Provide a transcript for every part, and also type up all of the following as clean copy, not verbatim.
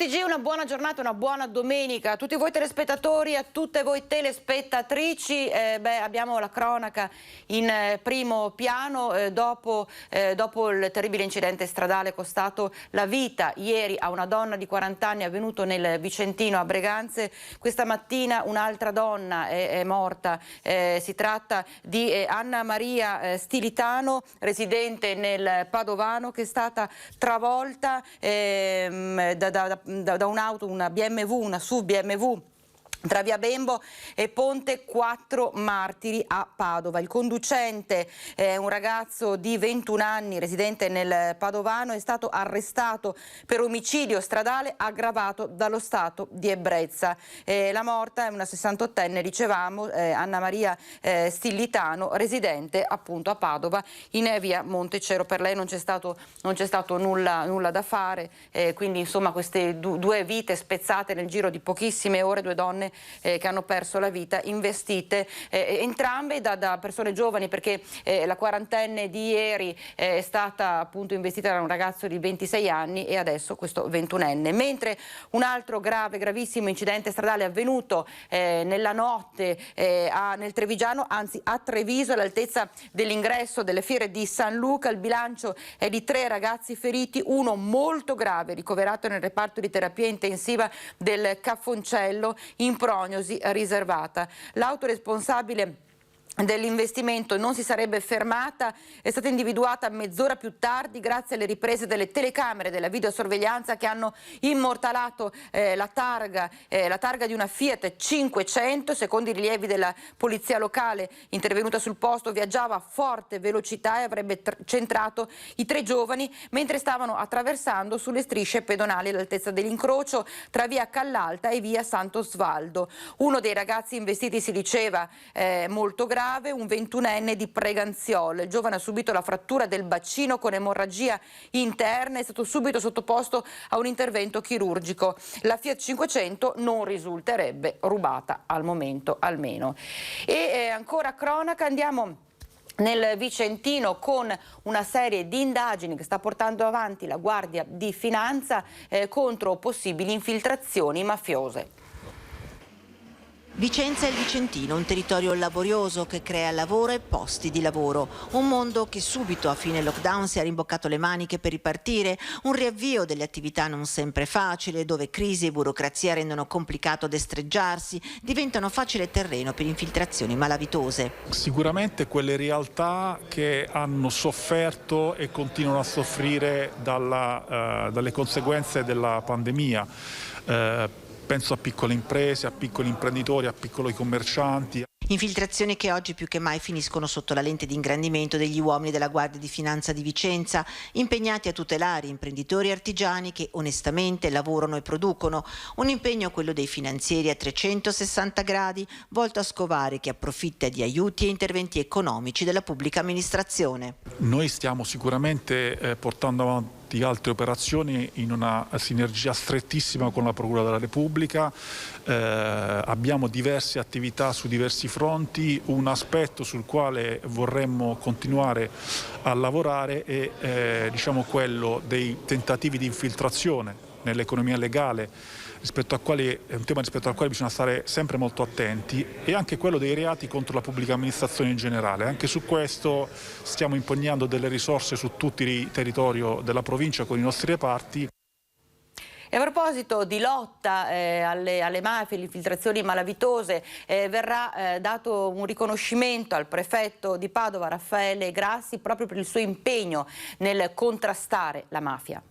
TG, una buona giornata, una buona domenica a tutti voi telespettatori, a tutte voi telespettatrici. Abbiamo la cronaca in primo piano dopo il terribile incidente stradale costato la vita ieri a una donna di 40 anni avvenuto nel Vicentino a Breganze. Questa mattina un'altra donna è morta, si tratta di Anna Maria Stilitano, residente nel Padovano, che è stata travolta da un'auto, una BMW, una SUV BMW tra via Bembo e Ponte 4 Martiri a Padova. Il conducente, un ragazzo di 21 anni residente nel Padovano, è stato arrestato per omicidio stradale aggravato dallo stato di ebbrezza. La morta è una 68enne, dicevamo, Anna Maria Stilitano, residente appunto a Padova in via Montecero. Per lei non c'è stato nulla da fare, quindi insomma queste due vite spezzate nel giro di pochissime ore, due donne che hanno perso la vita, investite entrambe da persone giovani, perché la quarantenne di ieri è stata appunto investita da un ragazzo di 26 anni e adesso questo 21enne. Mentre un altro gravissimo incidente stradale è avvenuto nella notte nel Trevigiano, anzi a Treviso, all'altezza dell'ingresso delle fiere di San Luca. Il bilancio è di 3 ragazzi feriti, uno molto grave ricoverato nel reparto di terapia intensiva del Caffoncello in prognosi riservata. L'auto responsabile dell'investimento non si sarebbe fermata, è stata individuata mezz'ora più tardi grazie alle riprese delle telecamere della videosorveglianza che hanno immortalato la targa di una Fiat 500. Secondo i rilievi della polizia locale intervenuta sul posto, viaggiava a forte velocità e avrebbe centrato i 3 giovani mentre stavano attraversando sulle strisce pedonali all'altezza dell'incrocio tra via Callalta e via Sant'Osvaldo. Uno dei ragazzi investiti si diceva molto grave, un 21enne di Preganziolo. Il giovane ha subito la frattura del bacino con emorragia interna e è stato subito sottoposto a un intervento chirurgico. La Fiat 500 non risulterebbe rubata al momento almeno. E ancora cronaca, andiamo nel Vicentino con una serie di indagini che sta portando avanti la Guardia di Finanza contro possibili infiltrazioni mafiose. Vicenza e il Vicentino, un territorio laborioso che crea lavoro e posti di lavoro. Un mondo che subito a fine lockdown si è rimboccato le maniche per ripartire. Un riavvio delle attività non sempre facile, dove crisi e burocrazia rendono complicato destreggiarsi, diventano facile terreno per infiltrazioni malavitose. Sicuramente quelle realtà che hanno sofferto e continuano a soffrire dalle conseguenze della pandemia. Penso a piccole imprese, a piccoli imprenditori, a piccoli commercianti. Infiltrazioni che oggi più che mai finiscono sotto la lente di ingrandimento degli uomini della Guardia di Finanza di Vicenza, impegnati a tutelare imprenditori e artigiani che onestamente lavorano e producono. Un impegno, quello dei finanzieri, a 360 gradi, volto a scovare chi approfitta di aiuti e interventi economici della pubblica amministrazione. Noi stiamo sicuramente portando avanti altre operazioni in una sinergia strettissima con la Procura della Repubblica. Abbiamo diverse attività su diversi fronti. Un aspetto sul quale vorremmo continuare a lavorare è quello dei tentativi di infiltrazione nell'economia legale, è un tema rispetto al quale bisogna stare sempre molto attenti, e anche quello dei reati contro la pubblica amministrazione in generale. Anche su questo stiamo impegnando delle risorse su tutto il territorio della provincia con i nostri reparti. E a proposito di lotta alle mafie, alle infiltrazioni malavitose, verrà dato un riconoscimento al prefetto di Padova, Raffaele Grassi, proprio per il suo impegno nel contrastare la mafia.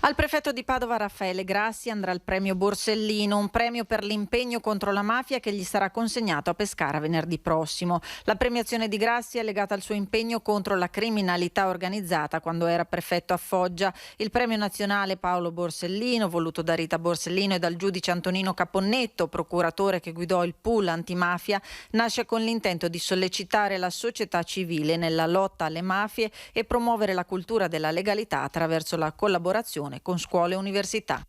Al prefetto di Padova Raffaele Grassi andrà il premio Borsellino, un premio per l'impegno contro la mafia che gli sarà consegnato a Pescara venerdì prossimo. La premiazione di Grassi è legata al suo impegno contro la criminalità organizzata quando era prefetto a Foggia. Il premio nazionale Paolo Borsellino, voluto da Rita Borsellino e dal giudice Antonino Caponnetto, procuratore che guidò il pool antimafia, nasce con l'intento di sollecitare la società civile nella lotta alle mafie e promuovere la cultura della legalità attraverso la collaborazione con scuole e università.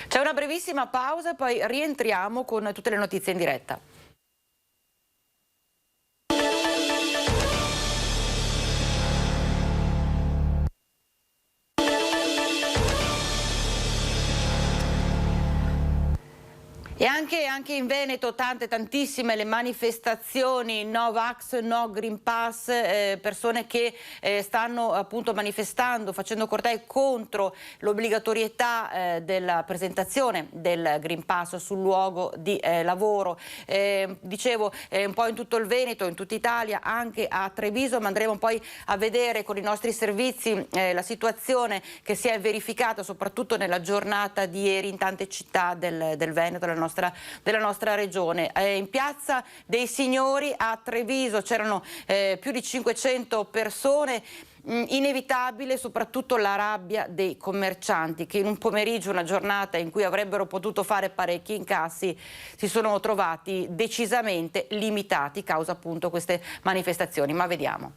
C'è una brevissima pausa e poi rientriamo con tutte le notizie in diretta. E anche in Veneto tantissime le manifestazioni no Vax, no Green Pass, persone che stanno appunto manifestando, facendo cortei contro l'obbligatorietà della presentazione del Green Pass sul luogo di lavoro. Dicevo un po' in tutto il Veneto, in tutta Italia, anche a Treviso, ma andremo poi a vedere con i nostri servizi la situazione che si è verificata soprattutto nella giornata di ieri in tante città del Veneto, della nostra regione. In Piazza dei Signori a Treviso c'erano più di 500 persone. Inevitabile soprattutto la rabbia dei commercianti che in un pomeriggio, una giornata in cui avrebbero potuto fare parecchi incassi, si sono trovati decisamente limitati causa appunto queste manifestazioni. Ma vediamo.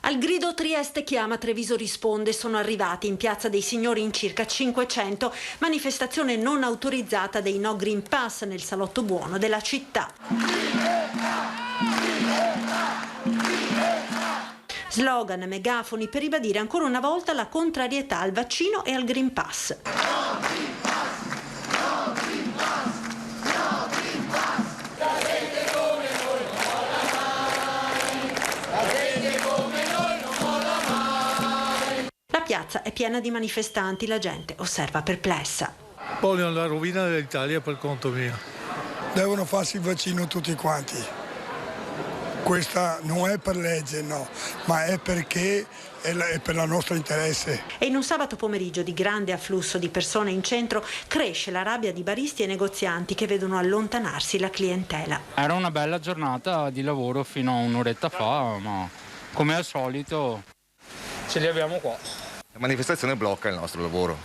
Al grido Trieste chiama, Treviso risponde. Sono arrivati in Piazza dei Signori in circa 500, manifestazione non autorizzata dei No Green Pass nel salotto buono della città. Slogan, megafoni per ribadire ancora una volta la contrarietà al vaccino e al Green Pass. La piazza è piena di manifestanti, la gente osserva perplessa. Vogliono la rovina dell'Italia per conto mio. Devono farsi il vaccino tutti quanti. Questa non è per legge, no, ma è perché è per il nostro interesse. E in un sabato pomeriggio di grande afflusso di persone in centro cresce la rabbia di baristi e negozianti che vedono allontanarsi la clientela. Era una bella giornata di lavoro fino a un'oretta fa, ma come al solito ce li abbiamo qua. La manifestazione blocca il nostro lavoro.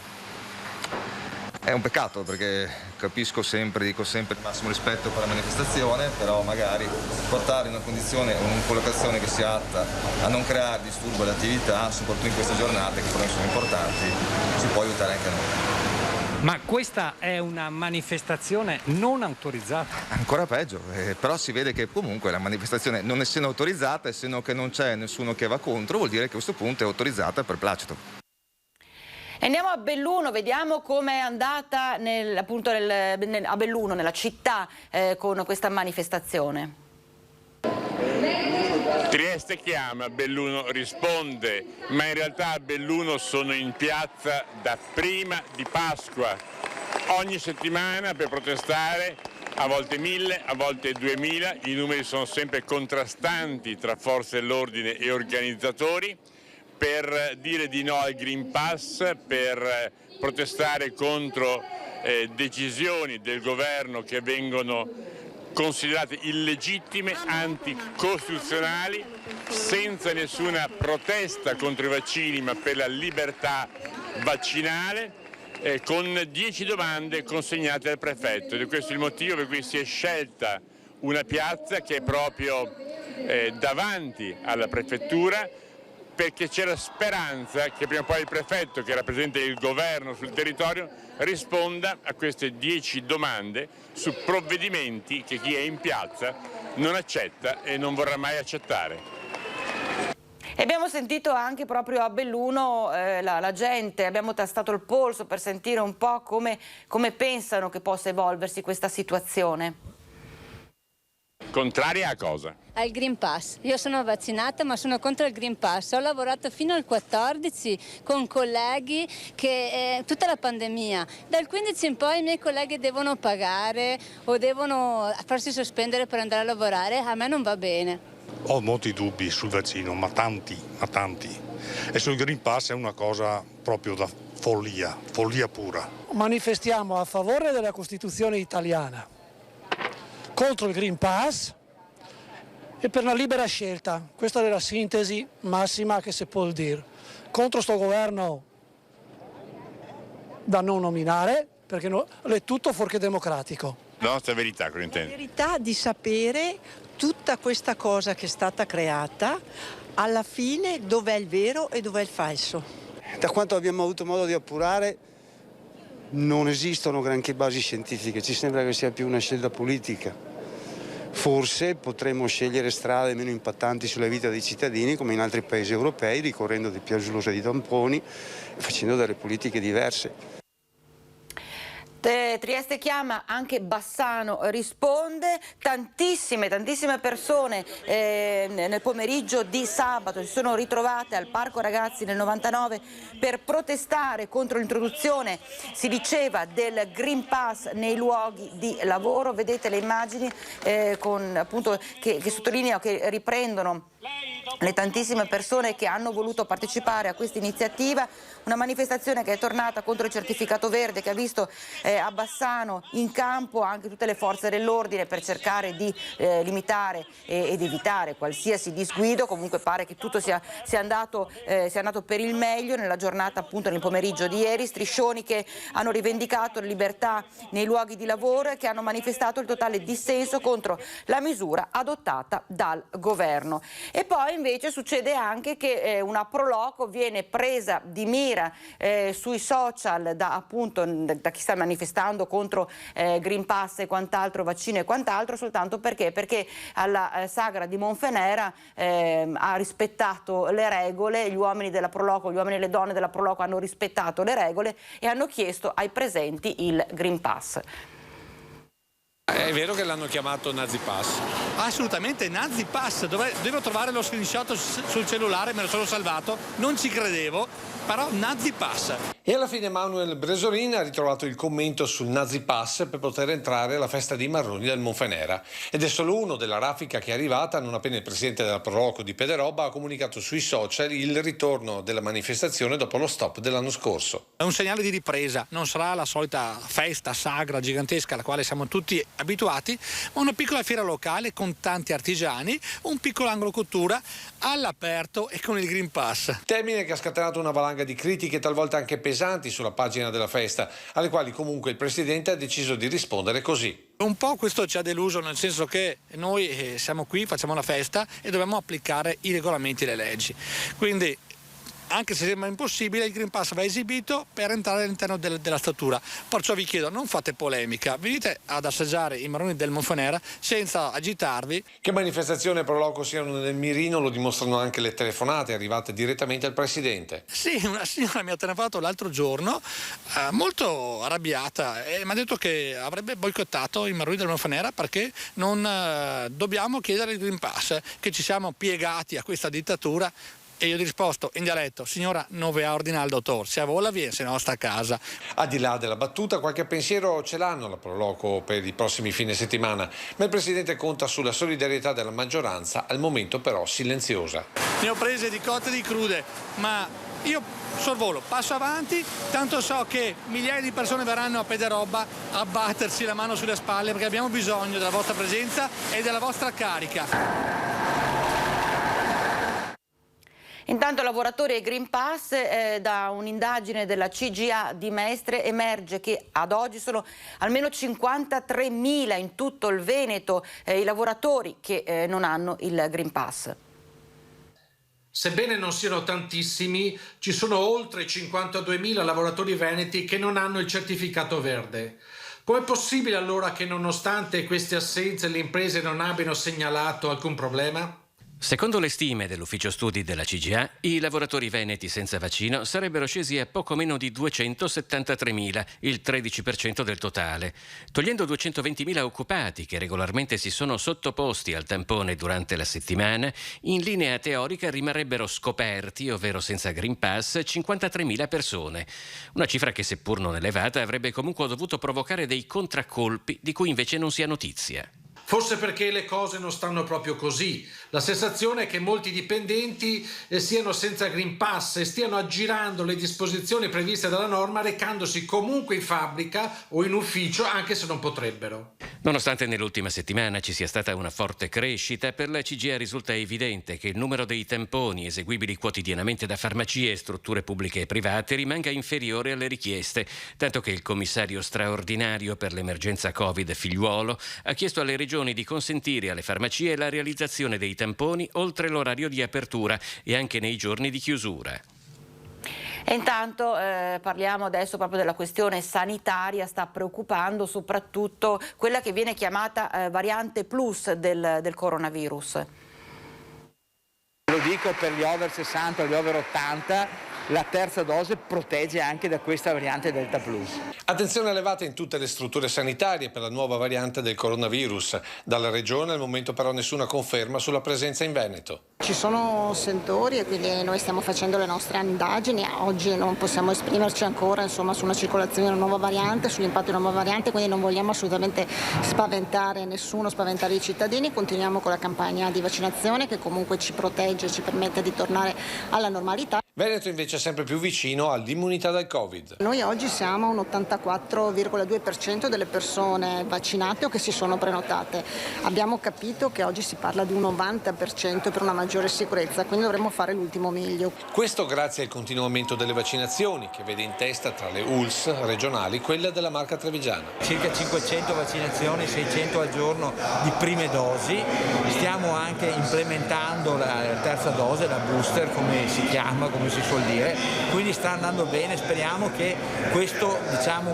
È un peccato perché dico sempre il massimo rispetto per la manifestazione, però magari portare in una condizione o in una collocazione che sia atta a non creare disturbo all'attività, soprattutto in queste giornate che però sono importanti, ci può aiutare anche a noi. Ma questa è una manifestazione non autorizzata? Ancora peggio, però si vede che comunque la manifestazione, non essendo autorizzata, essendo che non c'è nessuno che va contro, vuol dire che a questo punto è autorizzata per placito. Andiamo a Belluno, vediamo com'è andata a Belluno, nella città, con questa manifestazione. Trieste chiama, Belluno risponde, ma in realtà a Belluno sono in piazza da prima di Pasqua, ogni settimana per protestare, a volte 1000, a volte 2000, i numeri sono sempre contrastanti tra forze dell'ordine e organizzatori, per dire di no al Green Pass, per protestare contro decisioni del governo che vengono considerate illegittime, anticostituzionali, senza nessuna protesta contro i vaccini ma per la libertà vaccinale, con 10 domande consegnate al prefetto. Ed è questo il motivo per cui si è scelta una piazza che è proprio davanti alla prefettura, perché c'è la speranza che prima o poi il prefetto, che rappresenta il governo sul territorio, risponda a queste 10 domande su provvedimenti che chi è in piazza non accetta e non vorrà mai accettare. E abbiamo sentito anche proprio a Belluno la gente, abbiamo tastato il polso per sentire un po' come pensano che possa evolversi questa situazione. Contraria a cosa? Al Green Pass. Io sono vaccinata ma sono contro il Green Pass. Ho lavorato fino al 14 con colleghi che tutta la pandemia. Dal 15 in poi i miei colleghi devono pagare o devono farsi sospendere per andare a lavorare. A me non va bene. Ho molti dubbi sul vaccino, ma tanti. E sul Green Pass è una cosa proprio da follia pura. Manifestiamo a favore della Costituzione italiana, contro il Green Pass e per la libera scelta. Questa è la sintesi massima che si può dire. Contro sto governo da non nominare, perché è tutto fuorché democratico. La nostra verità, cosa intende? La verità di sapere tutta questa cosa che è stata creata, alla fine dov'è il vero e dov'è il falso. Da quanto abbiamo avuto modo di appurare, non esistono granché basi scientifiche, ci sembra che sia più una scelta politica. forse potremmo scegliere strade meno impattanti sulla vita dei cittadini come in altri paesi europei, ricorrendo di più all'uso di tamponi e facendo delle politiche diverse. Trieste chiama, anche Bassano risponde. Tantissime persone nel pomeriggio di sabato si sono ritrovate al Parco Ragazzi nel 99 per protestare contro l'introduzione, si diceva, del Green Pass nei luoghi di lavoro. Vedete le immagini con, appunto, che sottolineano, che riprendono le tantissime persone che hanno voluto partecipare a questa iniziativa, una manifestazione che è tornata contro il certificato verde, che ha visto a Bassano in campo anche tutte le forze dell'ordine per cercare di limitare ed evitare qualsiasi disguido. Comunque pare che tutto sia andato per il meglio nella giornata, appunto nel pomeriggio di ieri. Striscioni che hanno rivendicato la libertà nei luoghi di lavoro e che hanno manifestato il totale dissenso contro la misura adottata dal governo. E poi invece succede anche che una pro loco viene presa di mira sui social da chi sta manifestando contro Green Pass e quant'altro, vaccino e quant'altro, soltanto perché alla sagra di Monfenera ha rispettato le regole. Gli uomini della pro loco, gli uomini e le donne della pro loco hanno rispettato le regole e hanno chiesto ai presenti il Green Pass. È vero che l'hanno chiamato Nazi Pass? Assolutamente, Nazi Pass. Devo trovare lo screenshot sul cellulare, me lo sono salvato, non ci credevo, però Nazi Pass. E alla fine Manuel Bresolin ha ritrovato il commento sul Nazi Pass per poter entrare alla festa dei marroni del Monfenera. Ed è solo uno della raffica che è arrivata non appena il presidente della Pro Loco di Pederobba ha comunicato sui social il ritorno della manifestazione dopo lo stop dell'anno scorso. È un segnale di ripresa, non sarà la solita festa sagra gigantesca alla quale siamo tutti abituati, ma una piccola fiera locale con tanti artigiani, un piccolo angolo cottura all'aperto e con il Green Pass. Termine che ha scatenato una valanga di critiche talvolta anche pesanti sulla pagina della festa, alle quali comunque il presidente ha deciso di rispondere così. Un po' questo ci ha deluso, nel senso che noi siamo qui, facciamo la festa e dobbiamo applicare i regolamenti e le leggi. Quindi, anche se sembra impossibile, il Green Pass va esibito per entrare all'interno della struttura. Perciò vi chiedo, non fate polemica, venite ad assaggiare i marroni del Monfenera senza agitarvi. Che manifestazione pro loco siano nel mirino lo dimostrano anche le telefonate arrivate direttamente al presidente. Sì, una signora mi ha telefonato l'altro giorno, molto arrabbiata, e mi ha detto che avrebbe boicottato i marroni del Monfenera perché non dobbiamo chiedere il Green Pass, che ci siamo piegati a questa dittatura. E io ho risposto in dialetto: signora, non vi ha ordinato il dottor, se a vola viene, se no sta a casa. Al di là della battuta, qualche pensiero ce l'hanno la Pro Loco per i prossimi fine settimana, ma il presidente conta sulla solidarietà della maggioranza, al momento però silenziosa. Ne ho prese di cotte e di crude, ma io sorvolo, passo avanti, tanto so che migliaia di persone verranno a Pederobba a battersi la mano sulle spalle, perché abbiamo bisogno della vostra presenza e della vostra carica. Intanto lavoratori e Green Pass, da un'indagine della CGA di Mestre emerge che ad oggi sono almeno 53.000 in tutto il Veneto i lavoratori che non hanno il Green Pass. Sebbene non siano tantissimi, ci sono oltre 52.000 lavoratori veneti che non hanno il certificato verde. Com'è possibile allora che nonostante queste assenze le imprese non abbiano segnalato alcun problema? Secondo le stime dell'ufficio studi della CGA, i lavoratori veneti senza vaccino sarebbero scesi a poco meno di 273.000, il 13% del totale. Togliendo 220.000 occupati che regolarmente si sono sottoposti al tampone durante la settimana, in linea teorica rimarrebbero scoperti, ovvero senza Green Pass, 53.000 persone. Una cifra che, seppur non elevata, avrebbe comunque dovuto provocare dei contraccolpi di cui invece non si ha notizia. Forse perché le cose non stanno proprio così. La sensazione è che molti dipendenti siano senza Green Pass e stiano aggirando le disposizioni previste dalla norma, recandosi comunque in fabbrica o in ufficio, anche se non potrebbero. Nonostante nell'ultima settimana ci sia stata una forte crescita, per la CGA risulta evidente che il numero dei tamponi eseguibili quotidianamente da farmacie e strutture pubbliche e private rimanga inferiore alle richieste, tanto che il commissario straordinario per l'emergenza Covid Figliuolo ha chiesto alle regioni di consentire alle farmacie la realizzazione dei tamponi oltre l'orario di apertura e anche nei giorni di chiusura. E intanto parliamo adesso proprio della questione sanitaria. Sta preoccupando soprattutto quella che viene chiamata variante plus del coronavirus. Lo dico per gli over 60 o gli over 80, la terza dose protegge anche da questa variante Delta Plus. Attenzione elevata in tutte le strutture sanitarie per la nuova variante del coronavirus. Dalla regione al momento però nessuna conferma sulla presenza in Veneto. Ci sono settori e quindi noi stiamo facendo le nostre indagini. Oggi non possiamo esprimerci ancora su una circolazione di una nuova variante, sull'impatto di una nuova variante, quindi non vogliamo assolutamente spaventare nessuno, spaventare i cittadini. Continuiamo con la campagna di vaccinazione che comunque ci protegge, ci permette di tornare alla normalità. Veneto invece è sempre più vicino all'immunità dal Covid. Noi oggi siamo a un 84,2% delle persone vaccinate o che si sono prenotate. Abbiamo capito che oggi si parla di un 90% per una maggiore sicurezza, quindi dovremmo fare l'ultimo miglio. Questo grazie al continuo aumento delle vaccinazioni che vede in testa tra le ULS regionali quella della Marca Trevigiana. Circa 500 vaccinazioni, 600 al giorno di prime dosi. Stiamo anche implementando la terza dose, la booster come si chiama, come si suol dire, quindi sta andando bene, speriamo che questo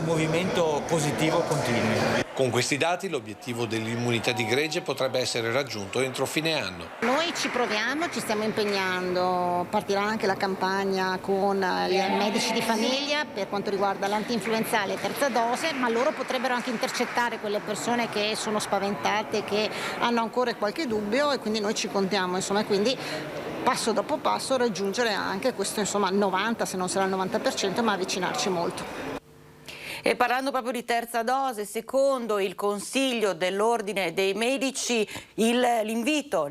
movimento positivo continui. Con questi dati l'obiettivo dell'immunità di gregge potrebbe essere raggiunto entro fine anno. Noi ci proviamo, ci stiamo impegnando, partirà anche la campagna con i medici di famiglia per quanto riguarda l'antinfluenzale terza dose, ma loro potrebbero anche intercettare quelle persone che sono spaventate, che hanno ancora qualche dubbio, e quindi noi ci contiamo, insomma, quindi passo dopo passo raggiungere anche questo 90, se non sarà il 90%, ma avvicinarci molto. E parlando proprio di terza dose, secondo il Consiglio dell'Ordine dei Medici, l'invito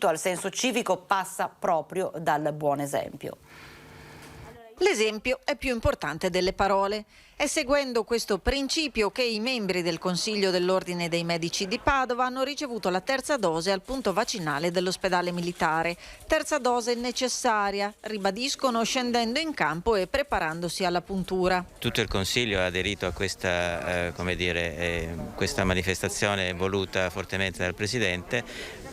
al senso civico passa proprio dal buon esempio. L'esempio è più importante delle parole. È seguendo questo principio che i membri del Consiglio dell'Ordine dei Medici di Padova hanno ricevuto la terza dose al punto vaccinale dell'ospedale militare. Terza dose necessaria, ribadiscono, scendendo in campo e preparandosi alla puntura. Tutto il Consiglio ha aderito a questa, questa manifestazione voluta fortemente dal Presidente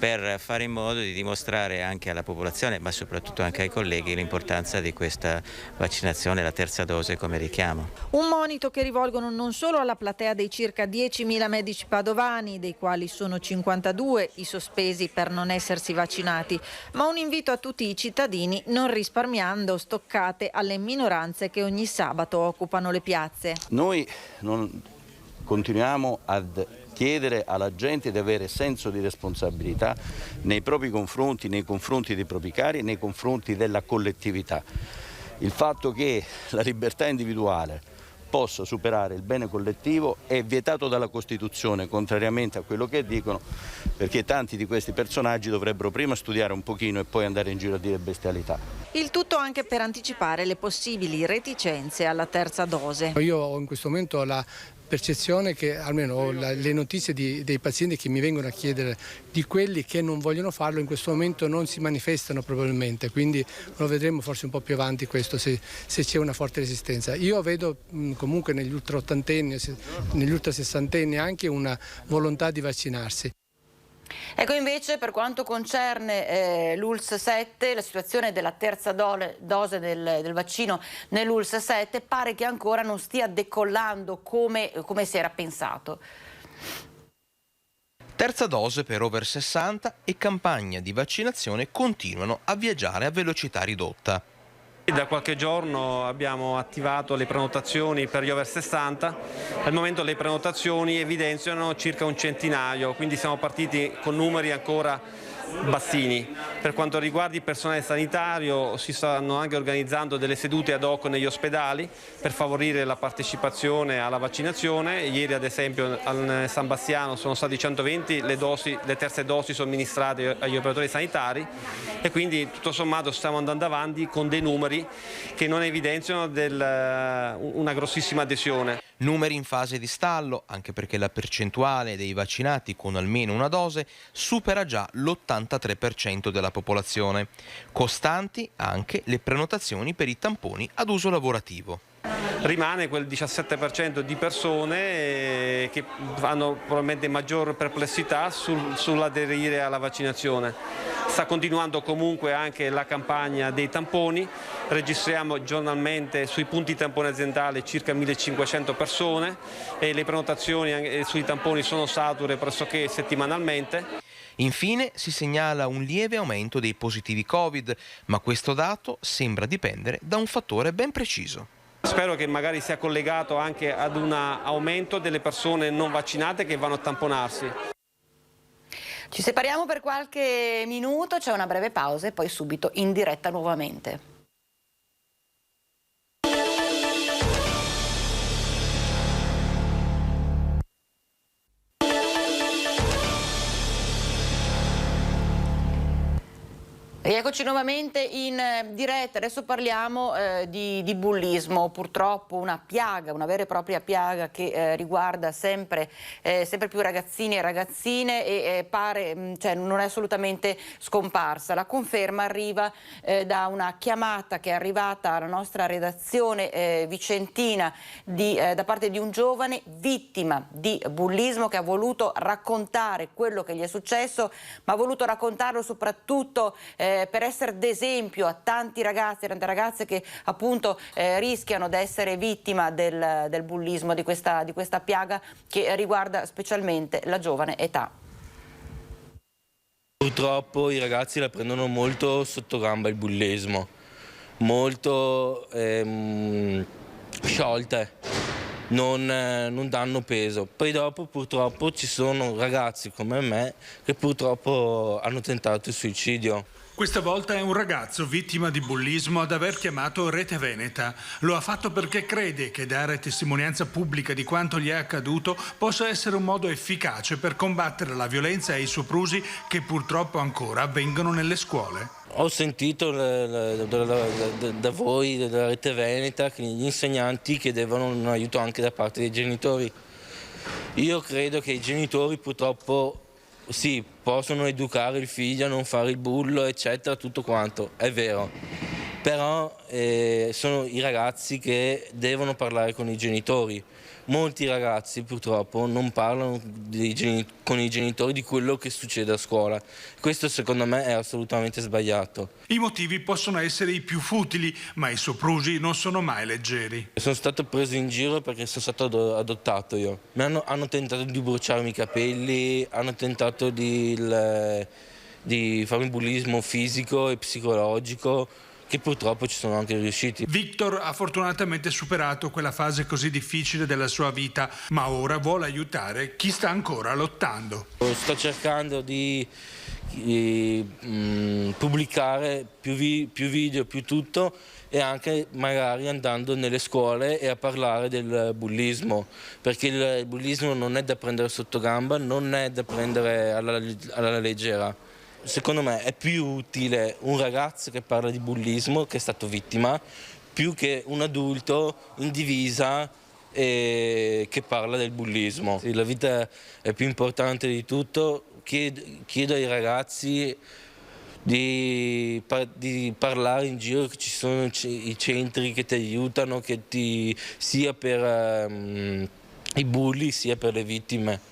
per fare in modo di dimostrare anche alla popolazione, ma soprattutto anche ai colleghi, l'importanza di questa vaccinazione, la terza dose come richiamo. Un monito che rivolgono non solo alla platea dei circa 10.000 medici padovani, dei quali sono 52 i sospesi per non essersi vaccinati, ma un invito a tutti i cittadini, non risparmiando stoccate alle minoranze che ogni sabato occupano le piazze. Noi continuiamo ad chiedere alla gente di avere senso di responsabilità nei propri confronti, nei confronti dei propri cari, nei confronti della collettività. Il fatto che la libertà individuale possa superare il bene collettivo è vietato dalla Costituzione, contrariamente a quello che dicono, perché tanti di questi personaggi dovrebbero prima studiare un pochino e poi andare in giro a dire bestialità. Il tutto anche per anticipare le possibili reticenze alla terza dose. Io ho in questo momento la percezione che almeno ho le notizie dei pazienti che mi vengono a chiedere di quelli che non vogliono farlo in questo momento non si manifestano probabilmente, quindi lo vedremo forse un po' più avanti questo se c'è una forte resistenza. Io vedo comunque negli ultra ottantenni, negli ultra sessantenni anche una volontà di vaccinarsi. Ecco, invece, per quanto concerne l'ULS 7, la situazione della terza dose del vaccino nell'ULS 7 pare che ancora non stia decollando come si era pensato. Terza dose per over 60 e campagna di vaccinazione continuano a viaggiare a velocità ridotta. Da qualche giorno abbiamo attivato le prenotazioni per gli over 60, al momento le prenotazioni evidenziano circa un centinaio, quindi siamo partiti con numeri ancora bassini. Per quanto riguarda il personale sanitario si stanno anche organizzando delle sedute ad hoc negli ospedali per favorire la partecipazione alla vaccinazione. Ieri ad esempio al San Bastiano sono stati 120 le terze dosi somministrate agli operatori sanitari e quindi tutto sommato stiamo andando avanti con dei numeri che non evidenziano una grossissima adesione. Numeri in fase di stallo, anche perché la percentuale dei vaccinati con almeno una dose supera già l'83% della popolazione. Costanti anche le prenotazioni per i tamponi ad uso lavorativo. Rimane quel 17% di persone che hanno probabilmente maggior perplessità sull'aderire alla vaccinazione. Sta continuando comunque anche la campagna dei tamponi, registriamo giornalmente sui punti tampone aziendali circa 1500 persone e le prenotazioni sui tamponi sono sature pressoché settimanalmente. Infine si segnala un lieve aumento dei positivi Covid, ma questo dato sembra dipendere da un fattore ben preciso. Spero che magari sia collegato anche ad un aumento delle persone non vaccinate che vanno a tamponarsi. Ci separiamo per qualche minuto, c'è una breve pausa e poi subito in diretta nuovamente. Rieccoci nuovamente in diretta, adesso parliamo di bullismo, purtroppo una piaga, una vera e propria piaga che riguarda sempre più ragazzini e ragazzine e pare, cioè, non è assolutamente scomparsa. La conferma arriva da una chiamata che è arrivata alla nostra redazione vicentina da parte di un giovane vittima di bullismo che ha voluto raccontare quello che gli è successo, ma ha voluto raccontarlo soprattutto per essere d'esempio a tanti ragazzi e tante ragazze che appunto rischiano di essere vittima del bullismo, di questa piaga che riguarda specialmente la giovane età. Purtroppo i ragazzi la prendono molto sotto gamba il bullismo, molto sciolte, non danno peso. Poi dopo purtroppo ci sono ragazzi come me che purtroppo hanno tentato il suicidio. Questa volta è un ragazzo vittima di bullismo ad aver chiamato Rete Veneta. Lo ha fatto perché crede che dare testimonianza pubblica di quanto gli è accaduto possa essere un modo efficace per combattere la violenza e i soprusi che purtroppo ancora avvengono nelle scuole. Ho sentito da voi, della Rete Veneta, che gli insegnanti chiedevano un aiuto anche da parte dei genitori. Io credo che i genitori purtroppo sì, possono educare il figlio a non fare il bullo, eccetera, tutto quanto, è vero. Però sono i ragazzi che devono parlare con i genitori. Molti ragazzi purtroppo non parlano con i genitori di quello che succede a scuola. Questo secondo me è assolutamente sbagliato. I motivi possono essere i più futili, ma i soprusi non sono mai leggeri. Sono stato preso in giro perché sono stato adottato io. Hanno tentato di bruciarmi i capelli, hanno tentato di farmi bullismo fisico e psicologico, che purtroppo ci sono anche riusciti. Victor ha fortunatamente superato quella fase così difficile della sua vita, ma ora vuole aiutare chi sta ancora lottando. Sto cercando di pubblicare più video, più tutto, e anche magari andando nelle scuole e a parlare del bullismo, perché il bullismo non è da prendere sotto gamba, non è da prendere alla leggera. Secondo me è più utile un ragazzo che parla di bullismo, che è stato vittima, più che un adulto in divisa che parla del bullismo. La vita è più importante di tutto. Chiedo ai ragazzi di parlare in giro, che ci sono i centri che ti aiutano, sia per i bulli sia per le vittime.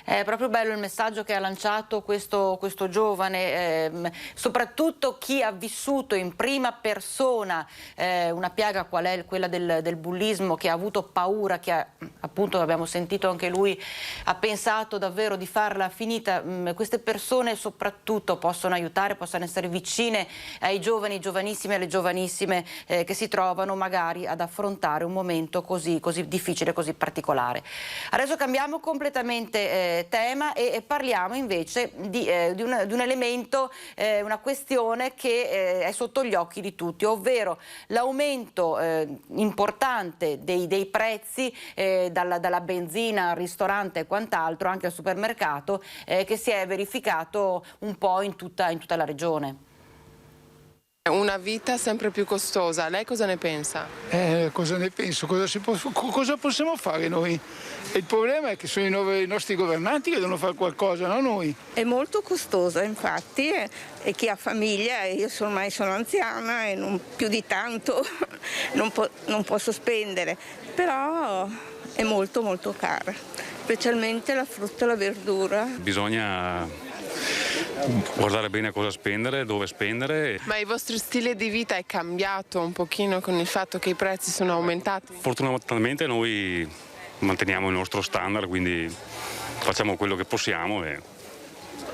È proprio bello il messaggio che ha lanciato questo giovane, soprattutto chi ha vissuto in prima persona una piaga qual è quella del bullismo, che ha avuto paura, che appunto abbiamo sentito anche lui, ha pensato davvero di farla finita. Queste persone soprattutto possono aiutare, possono essere vicine ai giovani, giovanissimi e alle giovanissime che si trovano magari ad affrontare un momento così difficile, così particolare. Adesso cambiamo completamente tema e parliamo invece di un elemento, una questione che è sotto gli occhi di tutti, ovvero l'aumento importante dei prezzi dalla benzina al ristorante e quant'altro, anche al supermercato, che si è verificato un po' in tutta la regione. Una vita sempre più costosa, lei cosa ne pensa? Cosa ne penso? Cosa possiamo fare noi? Il problema è che sono i nostri governanti che devono fare qualcosa, non noi. È molto costosa, infatti, e chi ha famiglia, io ormai sono anziana e non più di tanto non posso spendere, però è molto molto cara, specialmente la frutta e la verdura. Bisogna guardare bene a cosa spendere, dove spendere. Ma il vostro stile di vita è cambiato un pochino con il fatto che i prezzi sono aumentati? Fortunatamente noi manteniamo il nostro standard, quindi facciamo quello che possiamo e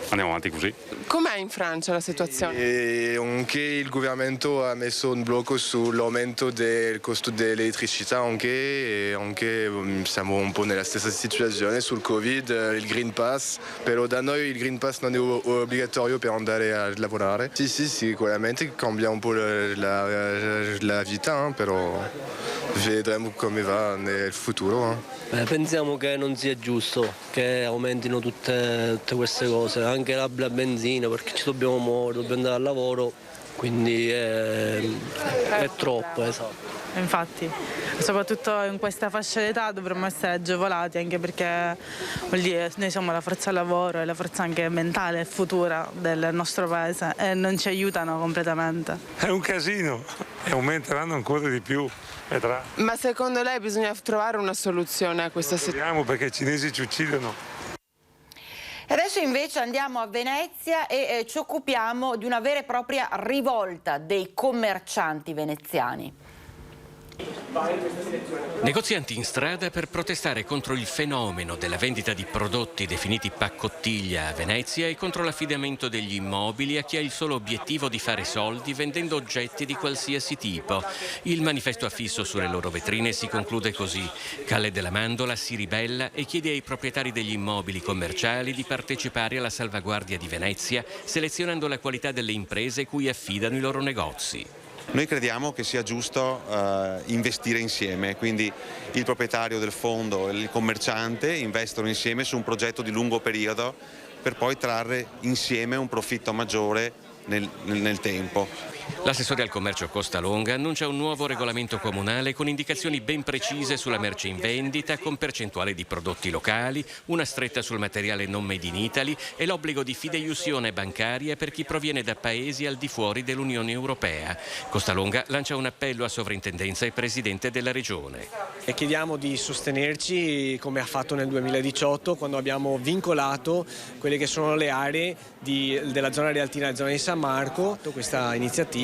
andiamo avanti così. Com'è in Francia la situazione? Anche il governo ha messo un blocco sull'aumento del costo dell'elettricità e anche siamo un po' nella stessa situazione sul Covid, il Green Pass, però da noi il Green Pass non è obbligatorio per andare a lavorare. Sì, sicuramente cambia un po' la vita, però vedremo come va nel futuro. Pensiamo che non sia giusto che aumentino tutte queste cose, anche la benzina, perché ci dobbiamo muovere, dobbiamo andare al lavoro, quindi è troppo, esatto. Infatti, soprattutto in questa fascia d'età dovremmo essere agevolati, anche perché vuol dire noi siamo la forza lavoro e la forza anche mentale e futura del nostro paese e non ci aiutano completamente. È un casino e aumenteranno ancora di più. Vedrà. Ma secondo lei bisogna trovare una soluzione a questa situazione? Speriamo, perché i cinesi ci uccidono. Adesso invece andiamo a Venezia e ci occupiamo di una vera e propria rivolta dei commercianti veneziani. Negozianti in strada per protestare contro il fenomeno della vendita di prodotti definiti paccottiglia a Venezia e contro l'affidamento degli immobili a chi ha il solo obiettivo di fare soldi vendendo oggetti di qualsiasi tipo. Il manifesto affisso sulle loro vetrine si conclude così: Calle della Mandola si ribella e chiede ai proprietari degli immobili commerciali di partecipare alla salvaguardia di Venezia, selezionando la qualità delle imprese cui affidano i loro negozi. Noi crediamo che sia giusto investire insieme, quindi il proprietario del fondo e il commerciante investono insieme su un progetto di lungo periodo per poi trarre insieme un profitto maggiore nel tempo. L'assessore al commercio Costalonga annuncia un nuovo regolamento comunale con indicazioni ben precise sulla merce in vendita, con percentuale di prodotti locali, una stretta sul materiale non made in Italy e l'obbligo di fideiussione bancaria per chi proviene da paesi al di fuori dell'Unione Europea. Costalonga lancia un appello a Sovrintendenza e Presidente della Regione. E chiediamo di sostenerci come ha fatto nel 2018, quando abbiamo vincolato quelle che sono le aree della zona rialtina e della zona di San Marco. Questa iniziativa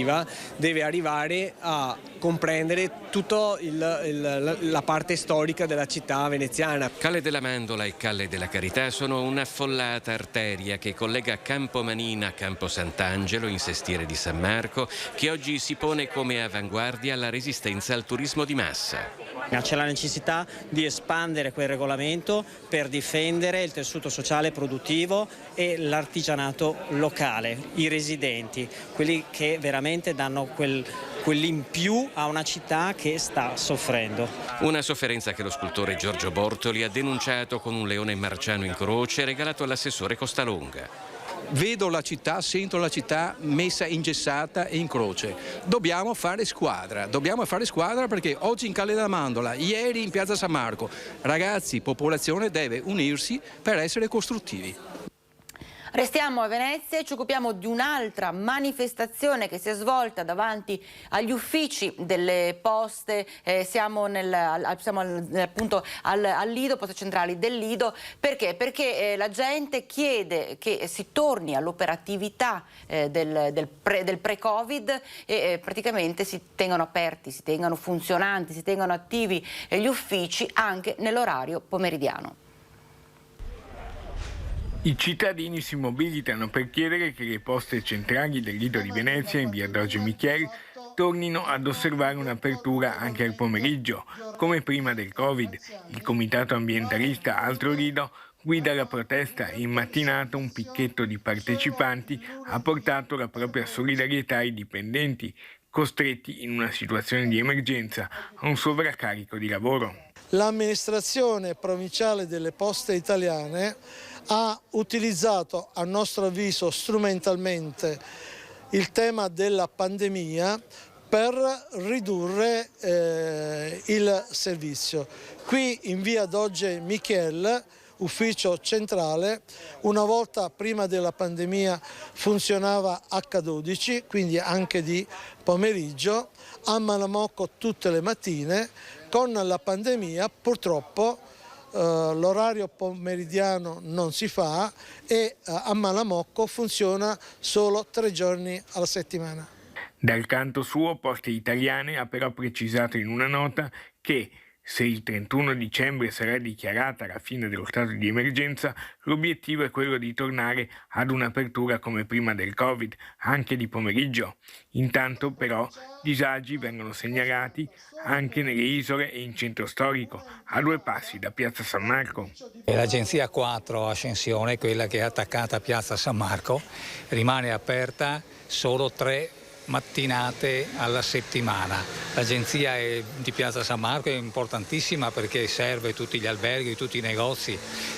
deve arrivare a comprendere tutta la parte storica della città veneziana. Calle della Mandola e Calle della Carità sono un'affollata arteria che collega Campo Manina a Campo Sant'Angelo, in sestiere di San Marco, che oggi si pone come avanguardia alla resistenza al turismo di massa. C'è la necessità di espandere quel regolamento per difendere il tessuto sociale produttivo e l'artigianato locale, i residenti, quelli che veramente danno quell'in più a una città che sta soffrendo. Una sofferenza che lo scultore Giorgio Bortoli ha denunciato con un leone marciano in croce regalato all'assessore Costalonga. Vedo la città, sento la città messa ingessata e in croce. Dobbiamo fare squadra perché oggi in Calle della Mandola, ieri in Piazza San Marco, ragazzi, popolazione deve unirsi per essere costruttivi. Restiamo a Venezia e ci occupiamo di un'altra manifestazione che si è svolta davanti agli uffici delle poste. Siamo appunto al Lido, poste centrali del Lido. Perché? Perché la gente chiede che si torni all'operatività del pre-Covid e praticamente si tengano aperti, si tengano funzionanti, si tengano attivi gli uffici anche nell'orario pomeridiano. I cittadini si mobilitano per chiedere che le poste centrali del Lido di Venezia in via Doge Micheli tornino ad osservare un'apertura anche al pomeriggio, come prima del Covid. Il comitato ambientalista Altro Lido guida la protesta e in mattinata un picchetto di partecipanti ha portato la propria solidarietà ai dipendenti, costretti in una situazione di emergenza a un sovraccarico di lavoro. L'amministrazione provinciale delle poste italiane ha utilizzato, a nostro avviso strumentalmente, il tema della pandemia per ridurre il servizio. Qui in via Doge Michel, ufficio centrale, una volta prima della pandemia funzionava H12, quindi anche di pomeriggio, a Malamocco tutte le mattine. Con la pandemia purtroppo l'orario pomeridiano non si fa e a Malamocco funziona solo 3 giorni alla settimana. Dal canto suo, Poste Italiane ha però precisato in una nota che se il 31 dicembre sarà dichiarata la fine dello stato di emergenza, l'obiettivo è quello di tornare ad un'apertura come prima del Covid, anche di pomeriggio. Intanto però disagi vengono segnalati anche nelle isole e in centro storico, a 2 passi da Piazza San Marco. L'agenzia 4 Ascensione, quella che è attaccata a Piazza San Marco, rimane aperta solo 3 mattinate alla settimana. L'agenzia di Piazza San Marco è importantissima perché serve tutti gli alberghi, tutti i negozi,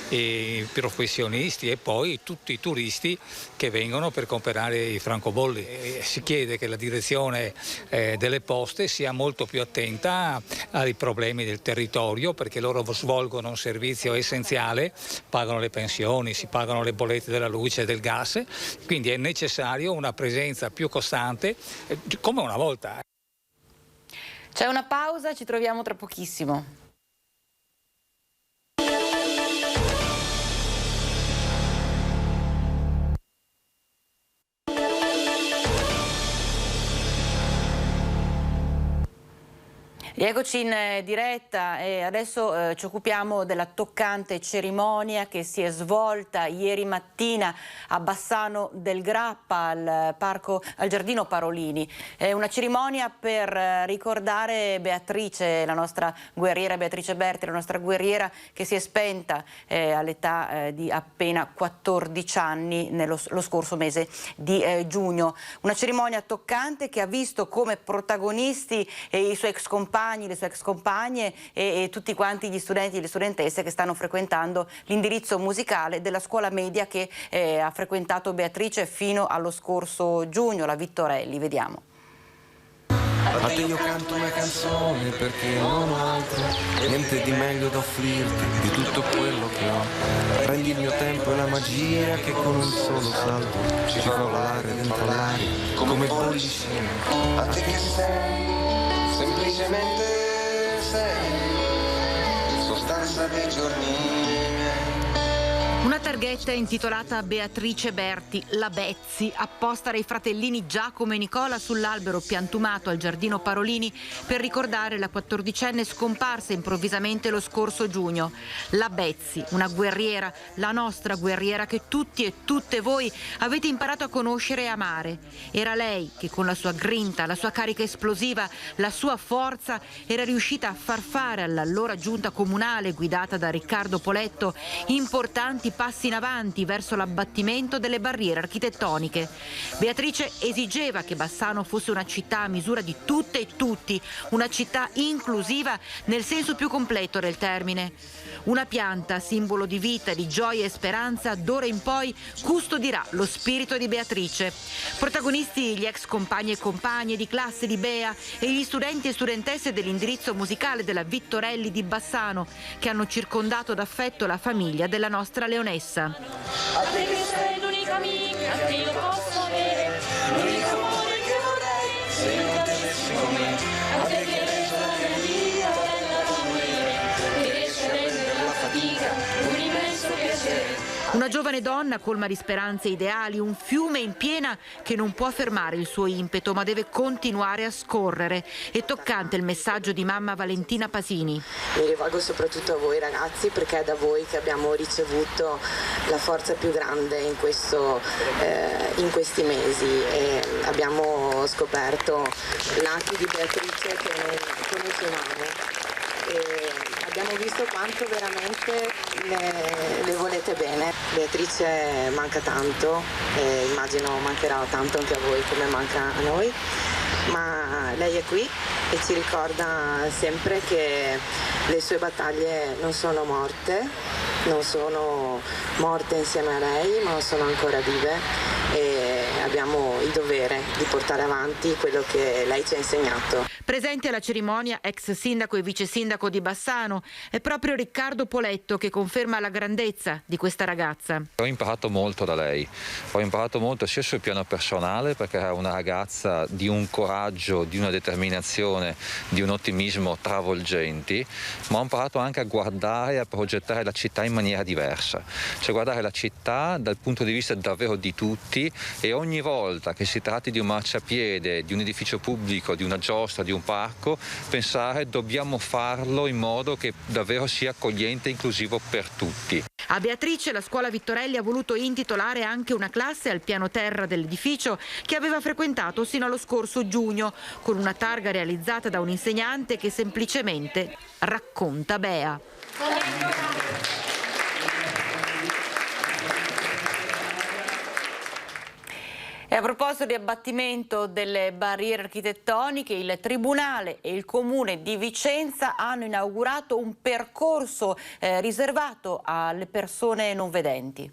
i professionisti e poi tutti i turisti che vengono per comprare i francobolli. Si chiede che la direzione delle poste sia molto più attenta ai problemi del territorio, perché loro svolgono un servizio essenziale, pagano le pensioni, si pagano le bollette della luce e del gas, quindi è necessario una presenza più costante come una volta. C'è una pausa, ci troviamo tra pochissimo. Eccoci in diretta e adesso ci occupiamo della toccante cerimonia che si è svolta ieri mattina a Bassano del Grappa, al Giardino Parolini. È una cerimonia per ricordare Beatrice, la nostra guerriera, Beatrice Berti, la nostra guerriera che si è spenta all'età di appena 14 anni lo scorso mese di giugno. Una cerimonia toccante che ha visto come protagonisti i suoi ex compagni, le sue ex compagne e tutti quanti gli studenti e le studentesse che stanno frequentando l'indirizzo musicale della scuola media che ha frequentato Beatrice fino allo scorso giugno, la Vittorelli. Vediamo. A te io canto una canzone perché non ho altro, niente di meglio da offrirti di tutto quello che ho. Prendi il mio tempo e la magia che con un solo salto ci fa volare dentro l'aria come bollicine. A te che sei, semplicemente sei, sostanza dei giorni miei. Una targhetta intitolata Beatrice Berti, la Bezzi, apposta dai fratellini Giacomo e Nicola sull'albero piantumato al Giardino Parolini per ricordare la 14enne scomparsa improvvisamente lo scorso giugno. La Bezzi, una guerriera, la nostra guerriera che tutti e tutte voi avete imparato a conoscere e amare. Era lei che con la sua grinta, la sua carica esplosiva, la sua forza era riuscita a far fare all'allora giunta comunale guidata da Riccardo Poletto importanti passi in avanti verso l'abbattimento delle barriere architettoniche. Beatrice esigeva che Bassano fosse una città a misura di tutte e tutti, una città inclusiva nel senso più completo del termine. Una pianta, simbolo di vita, di gioia e speranza, d'ora in poi custodirà lo spirito di Beatrice. Protagonisti gli ex compagni e compagne di classe di Bea e gli studenti e studentesse dell'indirizzo musicale della Vittorelli di Bassano, che hanno circondato d'affetto la famiglia della nostra leonessa. A te che sei l'unica amica che io posso avere, l'unico amore che vorrei, se io cadessi con me, a te che rendi la mia vita bella da morire, che riesci a rendere la fatica un immenso piacere. Una giovane donna colma di speranze e ideali, un fiume in piena che non può fermare il suo impeto ma deve continuare a scorrere. È toccante il messaggio di mamma Valentina Pasini. Mi rivolgo soprattutto a voi ragazzi perché è da voi che abbiamo ricevuto la forza più grande in questi mesi e abbiamo scoperto lati di Beatrice che non conoscevamo. E abbiamo visto quanto veramente le volete bene. Beatrice manca tanto e immagino mancherà tanto anche a voi come manca a noi, ma lei è qui e ci ricorda sempre che le sue battaglie non sono morte insieme a lei, ma sono ancora vive e abbiamo il dovere di portare avanti quello che lei ci ha insegnato. Presente alla cerimonia ex sindaco e vice sindaco di Bassano è proprio Riccardo Poletto che conferma la grandezza di questa ragazza. Ho imparato molto da lei, ho imparato molto sia sul piano personale perché è una ragazza di un coraggio, di una determinazione, di un ottimismo travolgenti, ma ho imparato anche a guardare e a progettare la città in maniera diversa, cioè guardare la città dal punto di vista davvero di tutti e ogni volta che si tratti di un marciapiede, di un edificio pubblico, di una giostra, di un parco, pensare dobbiamo farlo in modo che davvero sia accogliente e inclusivo per tutti. A Beatrice la scuola Vittorelli ha voluto intitolare anche una classe al piano terra dell'edificio che aveva frequentato sino allo scorso giugno, con una targa realizzata da un insegnante che semplicemente racconta Bea. E a proposito di abbattimento delle barriere architettoniche, il Tribunale e il Comune di Vicenza hanno inaugurato un percorso riservato alle persone non vedenti.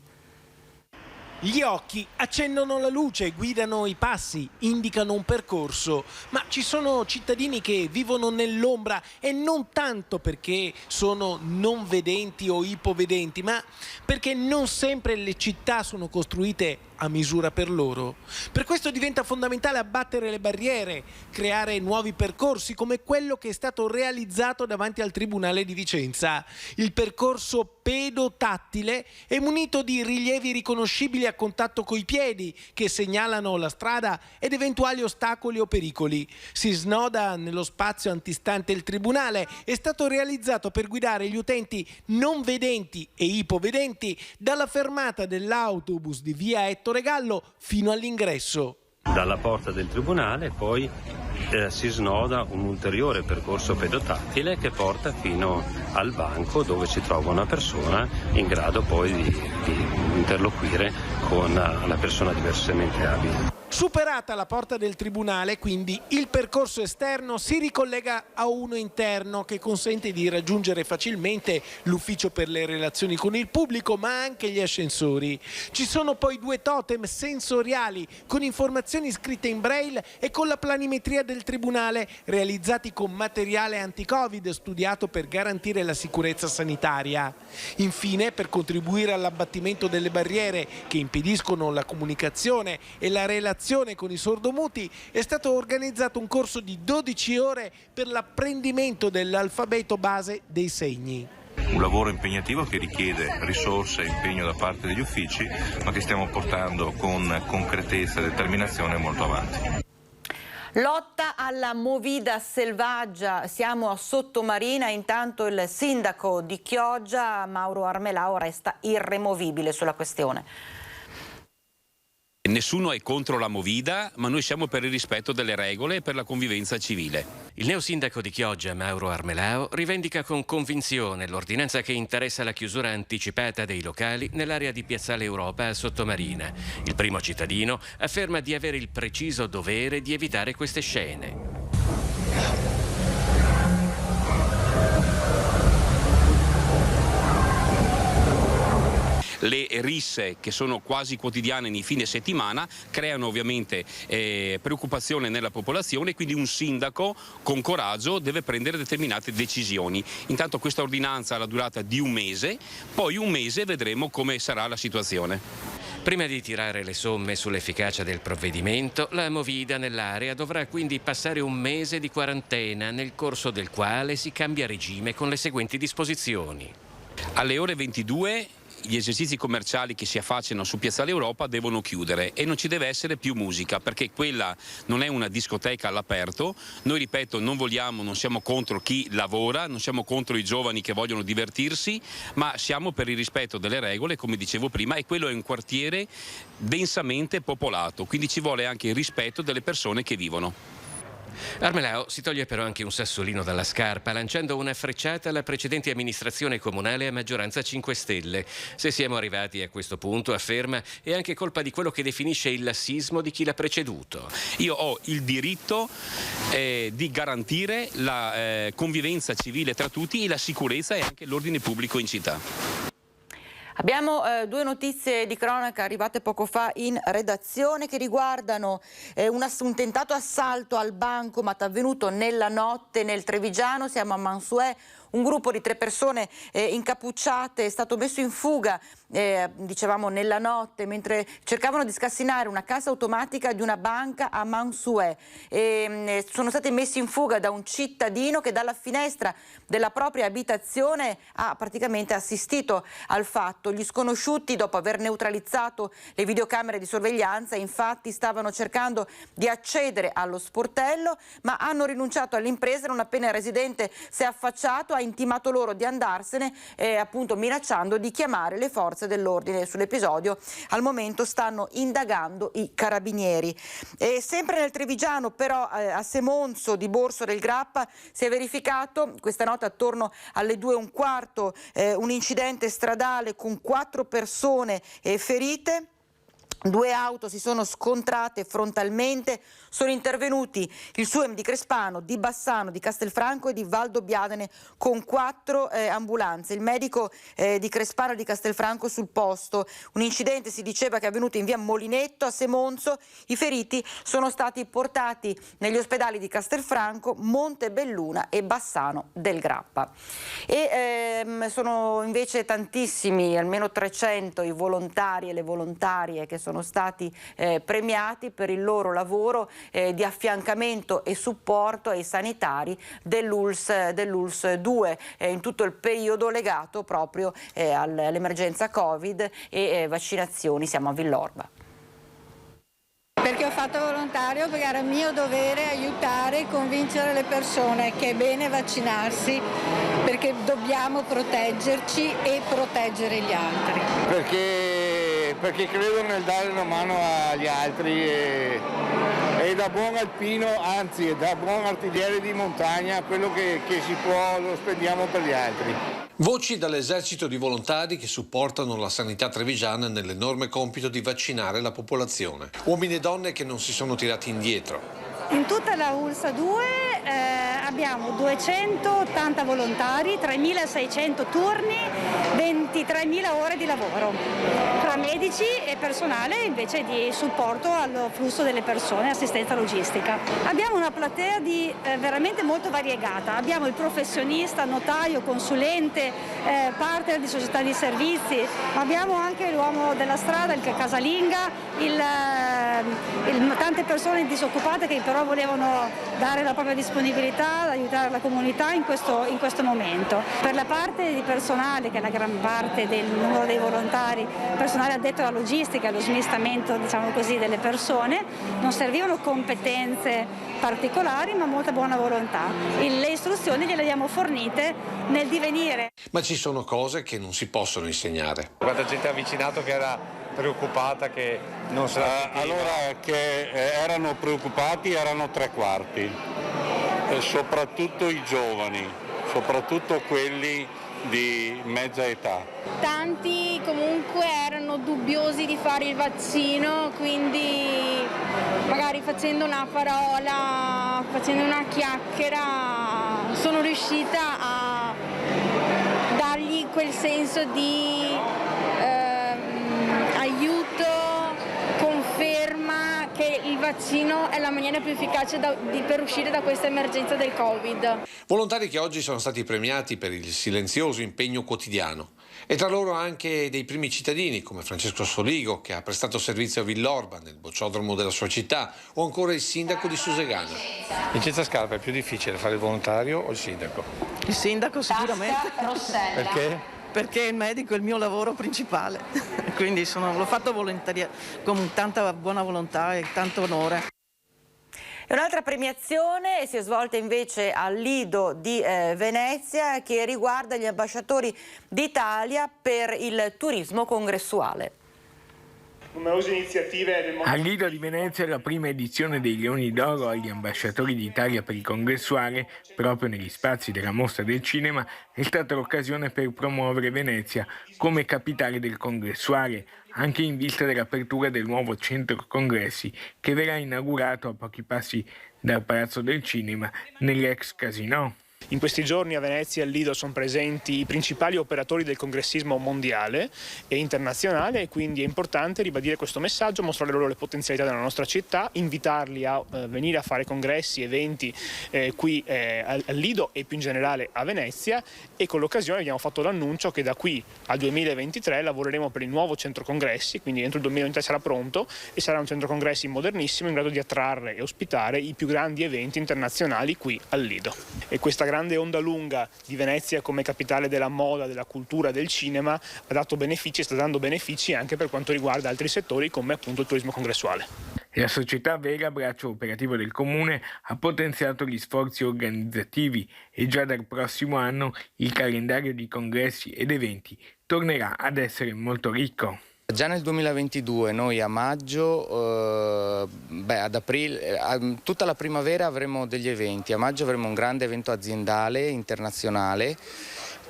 Gli occhi accennano la luce, guidano i passi, indicano un percorso, ma ci sono cittadini che vivono nell'ombra e non tanto perché sono non vedenti o ipovedenti, ma perché non sempre le città sono costruite a misura per loro. Per questo diventa fondamentale abbattere le barriere, creare nuovi percorsi come quello che è stato realizzato davanti al Tribunale di Vicenza. Il percorso pedotattile è munito di rilievi riconoscibili a contatto coi piedi che segnalano la strada ed eventuali ostacoli o pericoli. Si snoda nello spazio antistante il Tribunale, è stato realizzato per guidare gli utenti non vedenti e ipovedenti dalla fermata dell'autobus di via Ettore Gallo fino all'ingresso. Dalla porta del Tribunale poi si snoda un ulteriore percorso pedotattile che porta fino al banco dove si trova una persona in grado poi di interloquire con la persona diversamente abile. Superata la porta del Tribunale, quindi, il percorso esterno si ricollega a uno interno che consente di raggiungere facilmente l'ufficio per le relazioni con il pubblico, ma anche gli ascensori. Ci sono poi 2 totem sensoriali con informazioni scritte in braille e con la planimetria del Tribunale, realizzati con materiale anti-Covid studiato per garantire la sicurezza sanitaria. Infine, per contribuire all'abbattimento delle barriere che impediscono la comunicazione e la relazione con i sordomuti, è stato organizzato un corso di 12 ore per l'apprendimento dell'alfabeto base dei segni. Un lavoro impegnativo che richiede risorse e impegno da parte degli uffici, ma che stiamo portando con concretezza e determinazione molto avanti. Lotta alla movida selvaggia, siamo a Sottomarina, intanto il sindaco di Chioggia, Mauro Armelao, resta irremovibile sulla questione. Nessuno è contro la movida, ma noi siamo per il rispetto delle regole e per la convivenza civile. Il neosindaco di Chioggia, Mauro Armelao, rivendica con convinzione l'ordinanza che interessa la chiusura anticipata dei locali nell'area di Piazzale Europa a Sottomarina. Il primo cittadino afferma di avere il preciso dovere di evitare queste scene. Le risse che sono quasi quotidiane nei fine settimana creano ovviamente preoccupazione nella popolazione, quindi un sindaco con coraggio deve prendere determinate decisioni. Intanto questa ordinanza ha la durata di un mese, poi un mese vedremo come sarà la situazione. Prima di tirare le somme sull'efficacia del provvedimento, la movida nell'area dovrà quindi passare un mese di quarantena, nel corso del quale si cambia regime con le seguenti disposizioni. Alle ore 22 gli esercizi commerciali che si affacciano su Piazzale Europa devono chiudere e non ci deve essere più musica, perché quella non è una discoteca all'aperto. Noi, ripeto, non siamo contro chi lavora, non siamo contro i giovani che vogliono divertirsi, ma siamo per il rispetto delle regole, come dicevo prima, e quello è un quartiere densamente popolato, quindi ci vuole anche il rispetto delle persone che vivono. Armelao si toglie però anche un sassolino dalla scarpa, lanciando una frecciata alla precedente amministrazione comunale a maggioranza 5 Stelle. Se siamo arrivati a questo punto, afferma, è anche colpa di quello che definisce il lassismo di chi l'ha preceduto. Io ho il diritto di garantire la convivenza civile tra tutti e la sicurezza e anche l'ordine pubblico in città. Abbiamo due notizie di cronaca arrivate poco fa in redazione che riguardano un tentato assalto al bancomat avvenuto nella notte nel Trevigiano. Siamo a Mansuè. Un gruppo di 3 persone incappucciate è stato messo in fuga, dicevamo nella notte, mentre cercavano di scassinare una cassa automatica di una banca a Mansuè. Sono stati messi in fuga da un cittadino che dalla finestra della propria abitazione ha praticamente assistito al fatto. Gli sconosciuti, dopo aver neutralizzato le videocamere di sorveglianza, infatti stavano cercando di accedere allo sportello, ma hanno rinunciato all'impresa. Non appena il residente si è affacciato, ha intimato loro di andarsene, appunto minacciando di chiamare le forze dell'ordine. Sull'episodio al momento stanno indagando i carabinieri. E sempre nel Trevigiano, però, a Semonzo di Borso del Grappa si è verificato questa notte attorno alle 2:15 un incidente stradale con 4 persone ferite. 2 auto si sono scontrate frontalmente, sono intervenuti il SUEM di Crespano, di Bassano, di Castelfranco e di Valdobbiadene con 4 ambulanze. Il medico di Crespano e di Castelfranco sul posto. Un incidente si diceva che è avvenuto in via Molinetto a Semonzo. I feriti sono stati portati negli ospedali di Castelfranco, Montebelluna e Bassano del Grappa. Sono invece tantissimi, almeno 300 i volontari e le volontarie che sono stati premiati per il loro lavoro di affiancamento e supporto ai sanitari dell'ULSS 2 in tutto il periodo legato proprio all'emergenza Covid e vaccinazioni. Siamo a Villorba. Perché ho fatto volontario, perché era mio dovere aiutare e convincere le persone che è bene vaccinarsi, perché dobbiamo proteggerci e proteggere gli altri. Perché credo nel dare una mano agli altri e da buon alpino, anzi da buon artigliere di montagna, quello che si può lo spendiamo per gli altri. Voci dall'esercito di volontari che supportano la sanità trevigiana nell'enorme compito di vaccinare la popolazione. Uomini e donne che non si sono tirati indietro. In tutta la ULSS 2 abbiamo 280 volontari, 3.600 turni, 23.000 ore di lavoro, tra medici e personale invece di supporto al flusso delle persone, assistenza logistica. Abbiamo una platea veramente molto variegata, abbiamo il professionista, notaio, consulente, partner di società di servizi, abbiamo anche l'uomo della strada, il casalinga, tante persone disoccupate che però volevano dare la propria disponibilità ad aiutare la comunità in questo momento. Per la parte di personale, che è la gran parte del numero dei volontari, personale addetto alla logistica e allo smistamento, diciamo così, delle persone, non servivano competenze particolari ma molta buona volontà. Le istruzioni gliele abbiamo fornite nel divenire. Ma ci sono cose che non si possono insegnare. Quanta gente ha avvicinato che era preoccupata che non se la sentiva. Allora, che erano preoccupati erano 3/4, soprattutto i giovani, soprattutto quelli di mezza età. Tanti comunque erano dubbiosi di fare il vaccino, quindi magari facendo una parola, facendo una chiacchiera, sono riuscita a dargli quel senso di aiuto, conferma che il vaccino è la maniera più efficace per uscire da questa emergenza del Covid. Volontari che oggi sono stati premiati per il silenzioso impegno quotidiano. E tra loro anche dei primi cittadini come Francesco Soligo, che ha prestato servizio a Villorba nel bocciodromo della sua città, o ancora il sindaco di Susegana. Vincenzo Scarpa, è più difficile fare il volontario o il sindaco? Il sindaco sicuramente. Perché? Perché il medico è il mio lavoro principale, quindi l'ho fatto volontaria con tanta buona volontà e tanto onore. E un'altra premiazione si è svolta invece al Lido di Venezia, che riguarda gli ambasciatori d'Italia per il turismo congressuale. Numerose iniziative Al Lido di Venezia la prima edizione dei Leoni d'Oro agli ambasciatori d'Italia per il congressuale, proprio negli spazi della Mostra del Cinema, è stata l'occasione per promuovere Venezia come capitale del congressuale, anche in vista dell'apertura del nuovo centro congressi che verrà inaugurato a pochi passi dal Palazzo del Cinema nell'ex Casino. In questi giorni a Venezia e al Lido sono presenti i principali operatori del congressismo mondiale e internazionale, e quindi è importante ribadire questo messaggio, mostrare loro le potenzialità della nostra città, invitarli a venire a fare congressi, eventi qui al Lido e più in generale a Venezia, e con l'occasione abbiamo fatto l'annuncio che da qui al 2023 lavoreremo per il nuovo centro congressi, quindi entro il 2023 sarà pronto e sarà un centro congressi modernissimo in grado di attrarre e ospitare i più grandi eventi internazionali qui al Lido. E questa grande onda lunga di Venezia come capitale della moda, della cultura, del cinema ha dato benefici e sta dando benefici anche per quanto riguarda altri settori come appunto il turismo congressuale. La società Vera, braccio operativo del Comune, ha potenziato gli sforzi organizzativi e già dal prossimo anno il calendario di congressi ed eventi tornerà ad essere molto ricco. Già nel 2022 noi a maggio, ad aprile, tutta la primavera avremo degli eventi, a maggio avremo un grande evento aziendale internazionale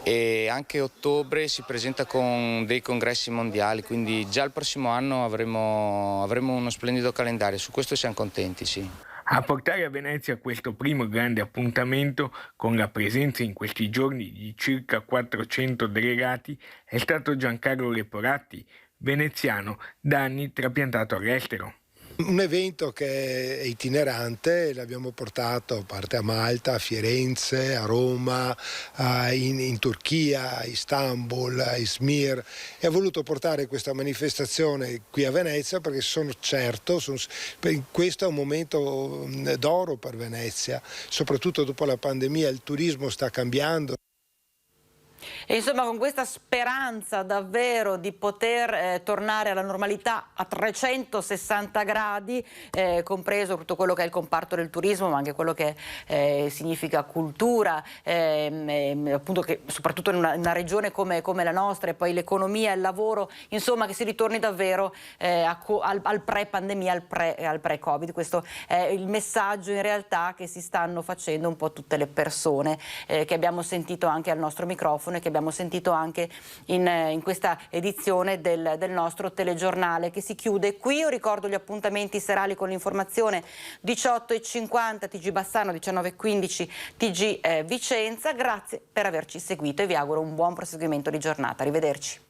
e anche ottobre si presenta con dei congressi mondiali, quindi già il prossimo anno avremo uno splendido calendario, su questo siamo contenti, sì. A portare a Venezia questo primo grande appuntamento, con la presenza in questi giorni di circa 400 delegati, è stato Giancarlo Leporatti, veneziano da anni trapiantato all'estero. Un evento che è itinerante, l'abbiamo portato a parte a Malta, a Firenze, a Roma, in Turchia, a Istanbul, a Izmir, e ha voluto portare questa manifestazione qui a Venezia perché sono certo, questo è un momento d'oro per Venezia, soprattutto dopo la pandemia il turismo sta cambiando. E insomma, con questa speranza davvero di poter tornare alla normalità a 360 gradi, compreso tutto quello che è il comparto del turismo, ma anche quello che significa cultura, appunto che soprattutto in una regione come la nostra, e poi l'economia e il lavoro, insomma che si ritorni davvero al pre-pandemia, al pre-Covid. Questo è il messaggio in realtà che si stanno facendo un po' tutte le persone che abbiamo sentito anche al nostro microfono e che abbiamo sentito anche in questa edizione del nostro telegiornale, che si chiude qui. Io ricordo gli appuntamenti serali con l'informazione: 18:50 TG Bassano, 19:15 TG Vicenza. Grazie per averci seguito e vi auguro un buon proseguimento di giornata. Arrivederci.